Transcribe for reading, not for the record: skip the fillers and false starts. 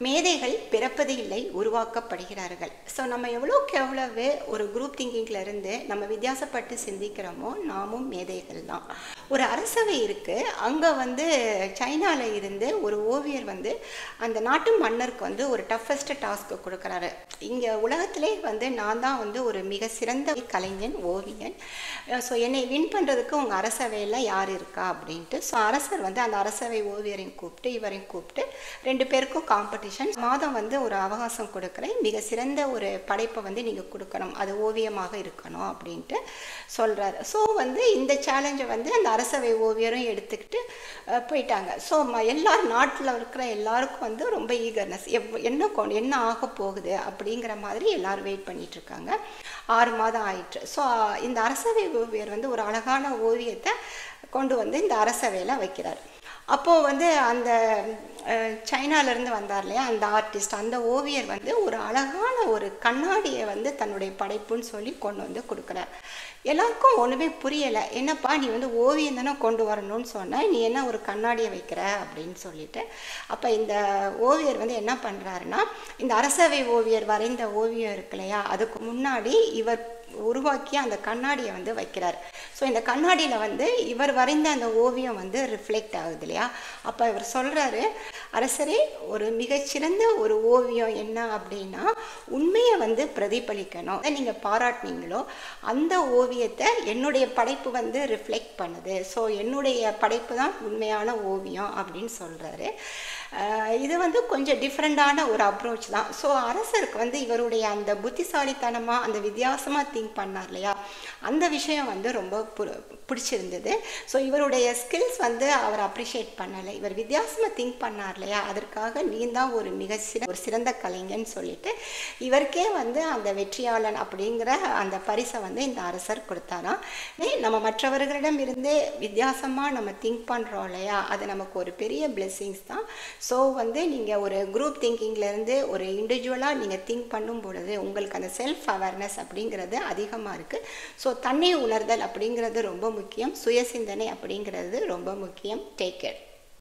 மேதைகள் பிறப்பது இல்லை, உருவாக்கப்படுகிறார்கள். ஸோ நம்ம எவ்வளோக்கு எவ்வளவு ஒரு குரூப் திங்கிங்கில் இருந்து நம்ம வித்தியாசப்பட்டு சிந்திக்கிறோமோ நாமும் மேதைகள் தான். ஒரு அரசவை இருக்குது, அங்கே வந்து சைனாவில் இருந்து ஒரு ஓவியர் வந்து அந்த நாட்டு மன்னருக்கு வந்து ஒரு டஃபஸ்ட் டாஸ்க்கு கொடுக்குறாரு. இங்கே உலகத்திலே வந்து நான் தான் வந்து ஒரு மிக சிறந்த கலைஞன், ஓவியன். ஸோ என்னை வின் பண்ணுறதுக்கு உங்கள் அரசவையில் யார் இருக்கா அப்படின்ட்டு. ஸோ அரசர் வந்து அந்த அரசவை ஓவியரையும் கூப்பிட்டு இவரையும் கூப்பிட்டு 2 பேருக்கும் காம்படிஷன். மாதம் வந்து ஒரு அவகாசம் கொடுக்குறேன், மிக சிறந்த ஒரு படைப்பை வந்து நீங்கள் கொடுக்கணும், அது ஓவியமாக இருக்கணும் அப்படின்ட்டு சொல்கிறாரு. ஸோ வந்து இந்த சேலஞ்சை வந்து அந்த அரசவை ஓவியரும் எடுத்துக்கிட்டு போயிட்டாங்க. ஸோ எல்லாரும் நாட்டில் இருக்கிற எல்லாருக்கும் வந்து ரொம்ப ஈகர்னஸ், என்ன ஆக போகுது அப்படிங்கிற மாதிரி எல்லாரும் வெயிட் பண்ணிட்டு இருக்காங்க. 6 மாதம் ஆயிற்று. ஸோ இந்த அரசவை ஓவியர் வந்து ஒரு அழகான ஓவியத்தை கொண்டு வந்து இந்த அரசவையில் வைக்கிறார். அப்போது வந்து அந்த சைனாலேருந்து வந்தார் இல்லையா அந்த ஆர்டிஸ்ட், அந்த ஓவியர் வந்து ஒரு அழகான ஒரு கண்ணாடியை வந்து தன்னுடைய படைப்புன்னு சொல்லி கொண்டு வந்து கொடுக்குறார். எல்லாருக்கும் ஒன்றுமே புரியலை, என்னப்பா நீ வந்து ஓவியம் தானே கொண்டு வரணும்னு சொன்ன, நீ என்ன ஒரு கண்ணாடியை வைக்கிற அப்படின்னு சொல்லிட்டு. அப்போ இந்த ஓவியர் வந்து என்ன பண்ணுறாருன்னா, இந்த அரசவை ஓவியர் வரைந்த ஓவியம் இருக்கு இல்லையா, அதுக்கு முன்னாடி இவர் உருவாக்கி அந்த கண்ணாடியை வந்து வைக்கிறார். ஸோ இந்த கண்ணாடியில் வந்து இவர் வரைந்த அந்த ஓவியம் வந்து ரிஃப்ளெக்ட் ஆகுது இல்லையா. அப்போ இவர் சொல்கிறாரு, அரசரே ஒரு மிகச்சிறந்த ஒரு ஓவியம் என்ன அப்படின்னா உண்மையை வந்து பிரதிபலிக்கணும், நீங்கள் பாராட்டினீங்களோ அந்த ஓவியத்தை என்னுடைய படைப்பு வந்து ரிஃப்ளெக்ட் பண்ணுது, ஸோ என்னுடைய படைப்பு தான் உண்மையான ஓவியம் அப்படின்னு சொல்கிறாரு. இது வந்து கொஞ்சம் டிஃப்ரெண்டான ஒரு அப்ரோச் தான். ஸோ அரசருக்கு வந்து இவருடைய அந்த புத்திசாலித்தனமாக அந்த வித்தியாசமாக திங்க் பண்ணார் இல்லையா, அந்த விஷயம் வந்து ரொம்ப பிடிச்சிருந்தது. ஸோ இவருடைய ஸ்கில்ஸ் வந்து அவர் அப்ரிஷியேட் பண்ணலை, இவர் வித்தியாசமாக திங்க் பண்ணார் இல்லையா, அதற்காக நீ தான் ஒரு ஒரு சிறந்த கலைஞன்னு சொல்லிட்டு இவருக்கே வந்து அந்த வெற்றியாளன் அப்படிங்கிற அந்த பரிசை வந்து இந்த அரசர் கொடுத்தாராம். நம்ம மற்றவர்களிடம் இருந்து வித்தியாசமாக நம்ம திங்க் பண்ணுறோம் இல்லையா, அது நமக்கு ஒரு பெரிய பிளெஸ்ஸிங்ஸ் தான். ஸோ வந்து நீங்கள் ஒரு குரூப் திங்கிங்லேருந்து ஒரு இண்டிவிஜுவலாக நீங்கள் திங்க் பண்ணும் பொழுது உங்களுக்கு அந்த செல்ஃப் அவேர்னஸ் அப்படிங்கிறது அதிகமாக இருக்குது. ஸோ தன்னை உணர்தல் அப்படிங்கிறது ரொம்ப முக்கியம், சுய சிந்தனை அப்படிங்கிறது ரொம்ப முக்கியம். Take care.